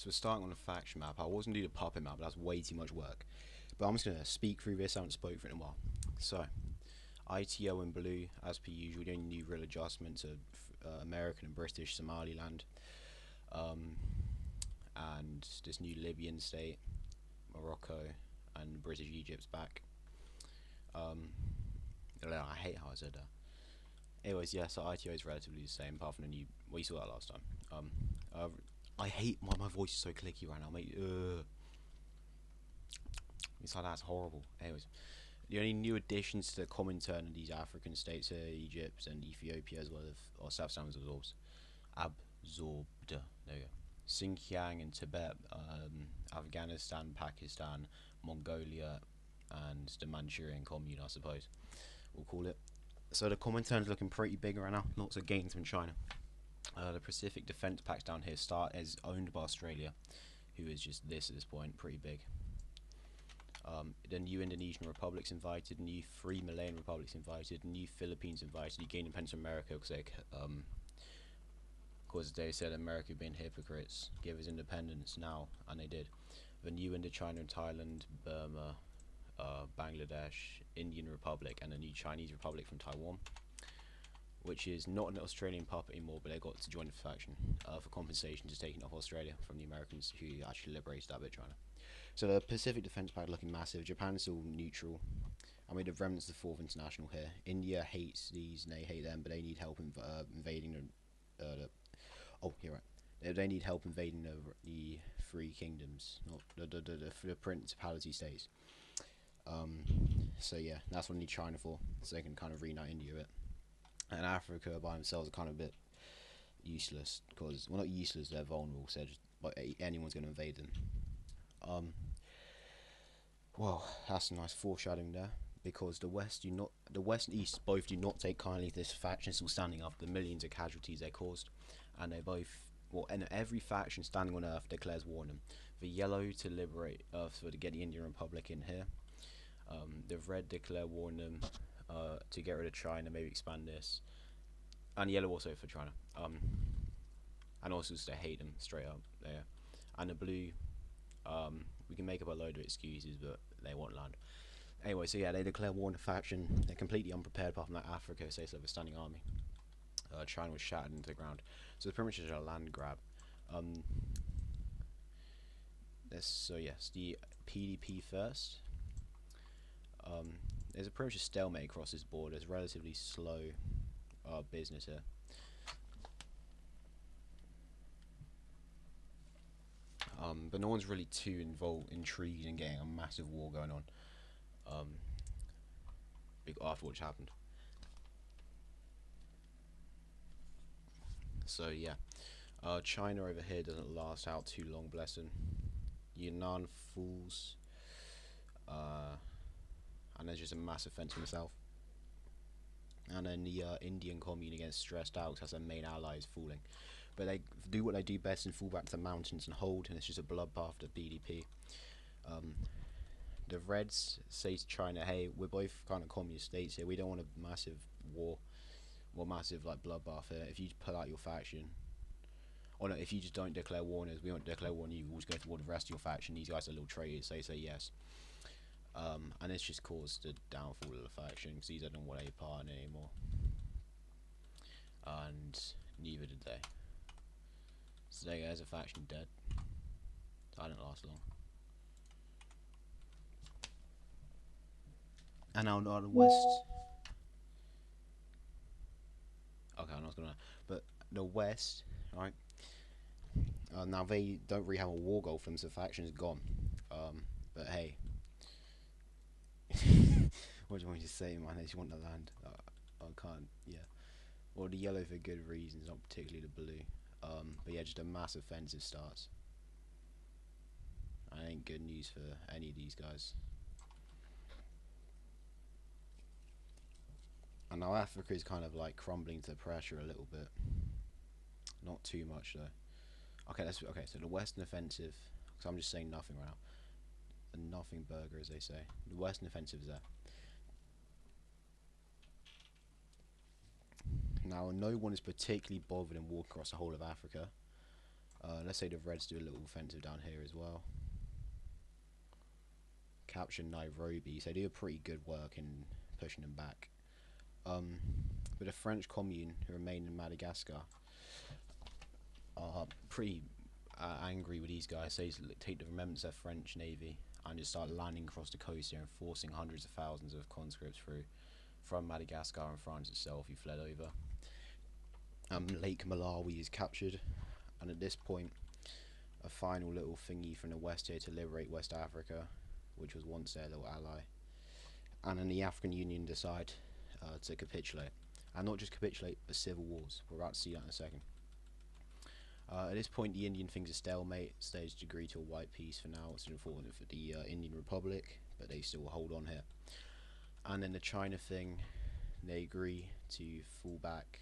So we're starting on a faction map. I was going to do the puppet map, but that's way too much work. But I'm just going to speak through this. I haven't spoken for it in a while. So, ITO in blue, as per usual. The only new real adjustments are American and British Somaliland. And this new Libyan state, Morocco, and British Egypt's back. I hate how I said that. Anyways, yeah, so ITO is relatively the same, apart from the new. Well, you saw that last time. I hate my voice is so clicky right now, mate. It's like that's horrible. Anyways, the only new additions to the Comintern in these African states are Egypt and Ethiopia, as well as South Sudan was absorbed. There you go. Xinjiang and Tibet, Afghanistan, Pakistan, Mongolia, and the Manchurian Commune, I suppose we'll call it. So the Comintern's looking pretty big right now. Lots of gains from China. The Pacific Defence Pact down here is owned by Australia, who is just this at this point, pretty big. The new Indonesian republics invited, new three Malayan republics invited, new Philippines invited. You gain independence from America because they said America being hypocrites, give us independence now, and they did. The new Indochina and Thailand, Burma, Bangladesh, Indian Republic, and a new Chinese Republic from Taiwan, which is not an Australian puppet anymore, but they got to join the faction for compensation to taking off Australia from the Americans who actually liberated that bit of China. So the Pacific Defence Pact looking massive. Japan's still neutral. I made the remnants of the Fourth International here. India hates these and they hate them, but they need help invading They need help invading the Three Kingdoms, not the Principality states. So yeah, that's what I need China for, so they can kind of reunite India a bit. And Africa by themselves are kind of a bit useless, because, well, not useless, they're vulnerable, so anyone's going to invade them. Well, that's a nice foreshadowing there, because the West and East both do not take kindly to this faction still standing after the millions of casualties they caused, and they both, and every faction standing on Earth declares war on them. The yellow to liberate Earth, so to get the Indian Republic in here. The red declare war on them to get rid of China, maybe expand this, and yellow also for China. And also just they hate them straight up there. And the blue, we can make up a load of excuses, but they want land. Anyway, so yeah, they declare war on the faction. They're completely unprepared, apart from that Africa, so they have a standing army. China was shattered into the ground, so it's pretty much just a land grab. So yes, the PDP first. There's a pretty much a stalemate across this board. There's relatively slow business here. But no one's really too intrigued in getting a massive war going on after what's happened. So yeah, China over here doesn't last out too long, bless them. Yunnan fools, and there's just a massive fence in the south. And then the Indian commune against stressed out as their main ally is falling. But they do what they do best and fall back to the mountains and hold, and it's just a bloodbath to BDP. The Reds say to China, hey, we're both kind of communist states here, we don't want a massive war, or massive like bloodbath here. If you pull out your faction, or no, if you just don't declare war on us, we won't declare war on you, we'll just go to war with the rest of your faction. These guys are little traitors, they say yes. And it's just caused the downfall of the faction, because these don't want a part in it anymore. And neither did they. So there you go, there's a faction dead. That didn't last long. And now the West. Okay, I'm not gonna. But the West, right? Now they don't really have a war goal for them, so the faction is gone. But hey, what do you want me to say, man? They just want the land. I can't. Yeah. Well, the yellow for good reasons, not particularly the blue. But yeah, just a massive offensive starts. I ain't good news for any of these guys. And now Africa is kind of like crumbling to the pressure a little bit. Not too much though. Okay, so the Western offensive. Because I'm just saying nothing right now. A nothing burger, as they say. The Western offensive is there. Now, no one is particularly bothered in walking across the whole of Africa. Let's say the Reds do a little offensive down here as well. Capture Nairobi, so they do a pretty good work in pushing them back. But the French Commune, who remain in Madagascar, are pretty angry with these guys. So they take the remnants of their French navy and just start landing across the coast here and forcing hundreds of thousands of conscripts through from Madagascar and France itself who fled over. Lake Malawi is captured, and at this point a final little thingy from the west here to liberate West Africa, which was once their little ally, and then the African Union decide to capitulate, and not just capitulate but civil wars. We're about to see that in a second. At this point the Indian thing's a stalemate. States agree to a white peace for now. It's unfortunate for the Indian Republic, but they still hold on here. And then the China thing, they agree to fall back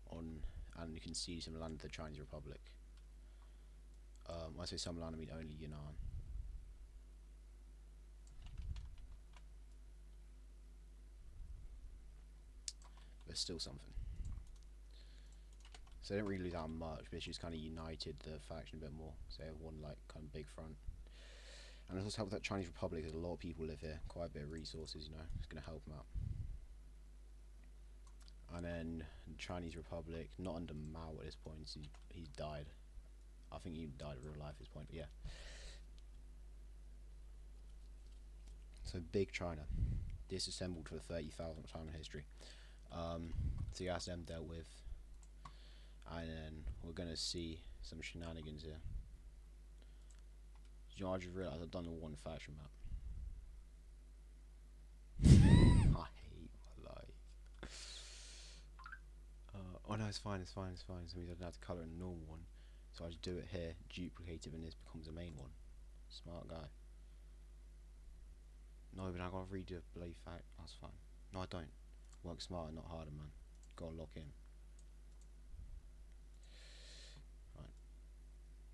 on and concede some land to the Chinese Republic. When I say some land, I mean only Yunnan. But still something. So they don't really lose out much, but it's just kind of united the faction a bit more. So they have one like kind of big front. And it also helps that Chinese Republic, there's a lot of people live here, quite a bit of resources, you know, it's going to help them out. And then the Chinese Republic, not under Mao at this point, he's died. I think he died in real life at this point, but yeah. So big China, disassembled for the 30,000th time in history. So you ask them dealt with, and then we're gonna see some shenanigans here. You know, I just realised I've done the one faction map. I hate my life. Oh no, it's fine, it's fine, it's fine. So I don't have to colour in a normal one. So I just do it here, duplicate it, and this becomes a main one. Smart guy. No, but I gotta redo a bloody fact. That's fine. No, I don't. Work smarter, not harder, man. Gotta lock in. Right.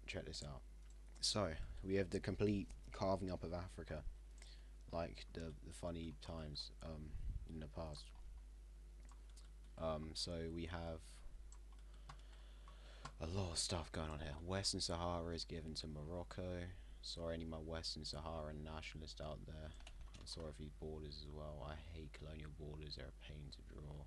Check this out. So, we have the complete carving up of Africa, like the funny times in the past. So we have a lot of stuff going on here. Western Sahara is given to Morocco. Sorry, any of my Western Sahara nationalists out there. I'm sorry for these borders as well. I hate colonial borders. They're a pain to draw.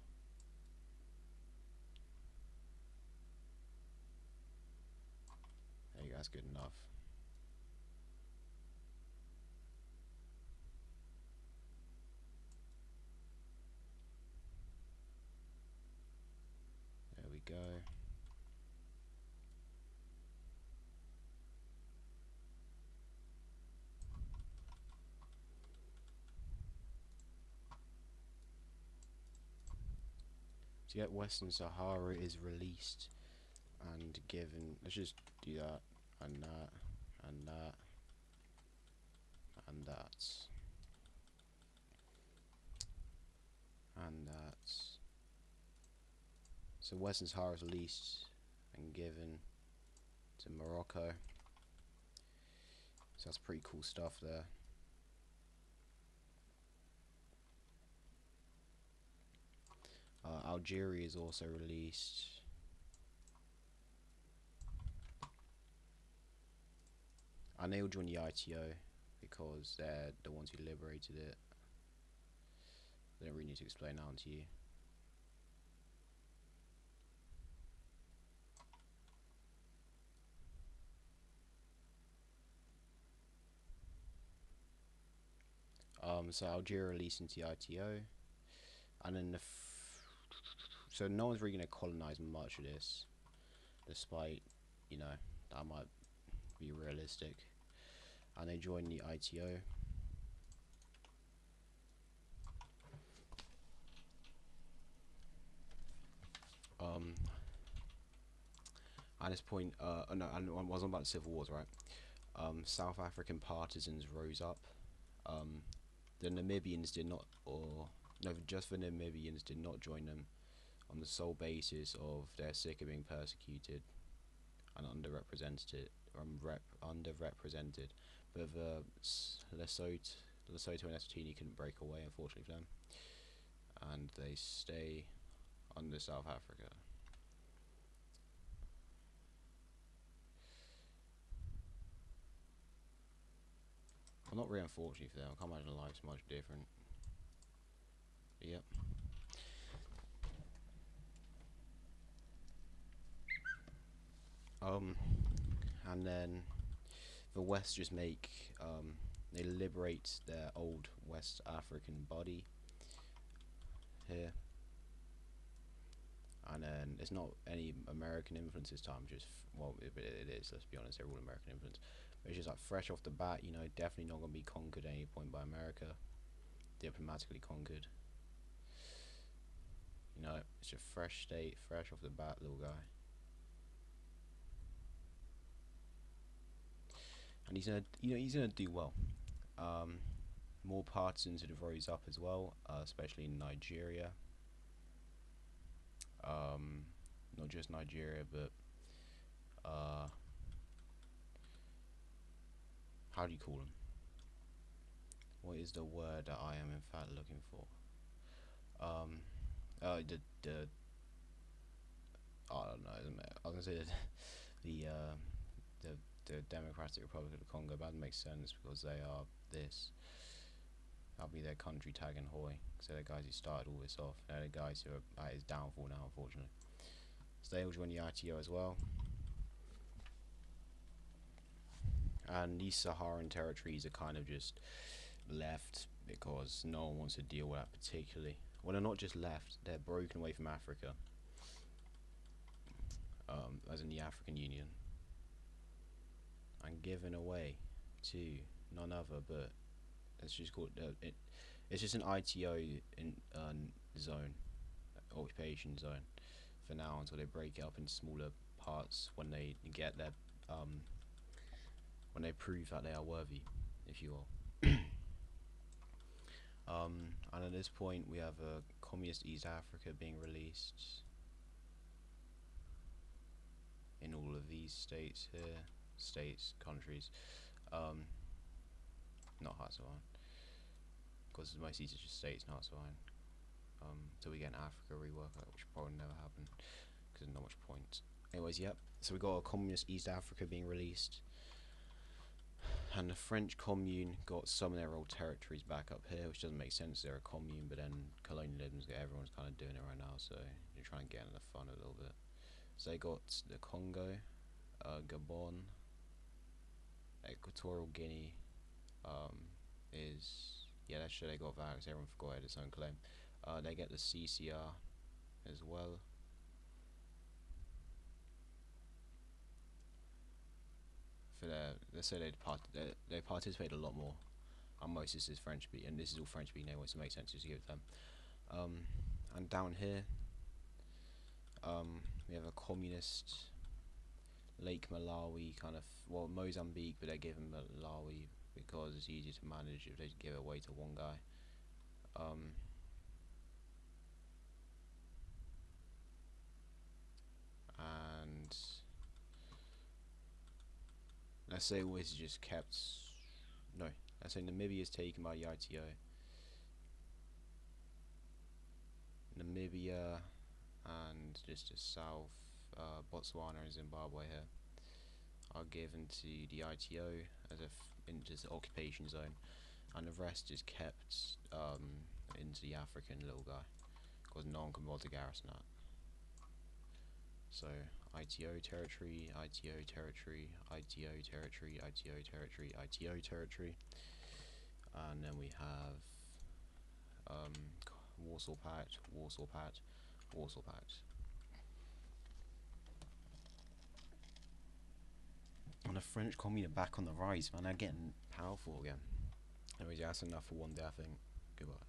There you go. That's good enough. There we go. So yet Western Sahara is released and given. Let's just do that and that and that and that and that. So Western Sahara is released and given to Morocco. So that's pretty cool stuff there. Algeria is also released. And they'll join the ITO because they're the ones who liberated it. They don't really need to explain that to you. So Algeria released into the ITO, and then so no one's really going to colonize much of this, despite, you know, that might be realistic. And they join the ITO. At this point, no, I was on about the civil wars, right? South African partisans rose up. The Namibians did not, or no, just the Namibians did not join them on the sole basis of they're sick of being persecuted and underrepresented, but the Lesotho and Eswatini couldn't break away, unfortunately for them, and they stay under South Africa. Well, not really, unfortunately for them. I can't imagine life's much different. But yep. And then the West just make they liberate their old West African body here, and then it's not any American influence this time. Just well, it is. Let's be honest, they're all American influence. But it's just like fresh off the bat, you know, definitely not gonna be conquered at any point by America, diplomatically conquered. You know, it's a fresh state, fresh off the bat, little guy. And he's gonna do well. More partisans would have rose up as well, especially in Nigeria. Not just Nigeria, but how do you call them? What is the word that I am in fact looking for? The I don't know. I was gonna say the the Democratic Republic of the Congo, but that makes sense because they are this. That'll be their country tag and hoy. So they're the guys who started all this off. They're the guys who are at his downfall now, unfortunately. So they all join the ITO as well. And these Saharan territories are kind of just left because no one wants to deal with that particularly. Well, they're not just left, they're broken away from Africa. As in the African Union. And given away to none other but it's just called it's just an ITO in zone, occupation zone, for now until they break it up into smaller parts when they get their when they prove that they are worthy, if you will. And at this point we have a communist East Africa being released in all of these states here, countries, not Hatsawine, because most of these are just states, not Hatsawine, till we get an Africa rework, which probably never happen, because there's not much point. Anyways, yep, so we got a communist East Africa being released, and the French commune got some of their old territories back up here, which doesn't make sense, they're a commune, but then colonialism, everyone's kind of doing it right now, so you're trying to get in the fun a little bit. So they got the Congo, Gabon, Equatorial Guinea, that's sure they got that because everyone forgot it had its own claim. They get the CCR as well. For let's say they participate a lot more. And most of this is French speaking, and this is all French speaking anyway, so it makes sense to give them. And down here, we have a communist Lake Malawi kind of, well, Mozambique, but they give him Malawi because it's easier to manage if they give it away to one guy. And let's say always just kept, no, let's say Namibia is taken by the ITO. Namibia and just to south, Botswana and Zimbabwe here are given to the ITO as into the occupation zone, and the rest is kept into the African little guy because no one can bother to garrison that. So ITO territory, ITO territory, ITO territory, ITO territory, ITO territory, and then we have Warsaw Pact, Warsaw Pact, Warsaw Pact. And the French commune are back on the rise, man. They're getting powerful again. Anyways, that's enough for one day, I think. Goodbye.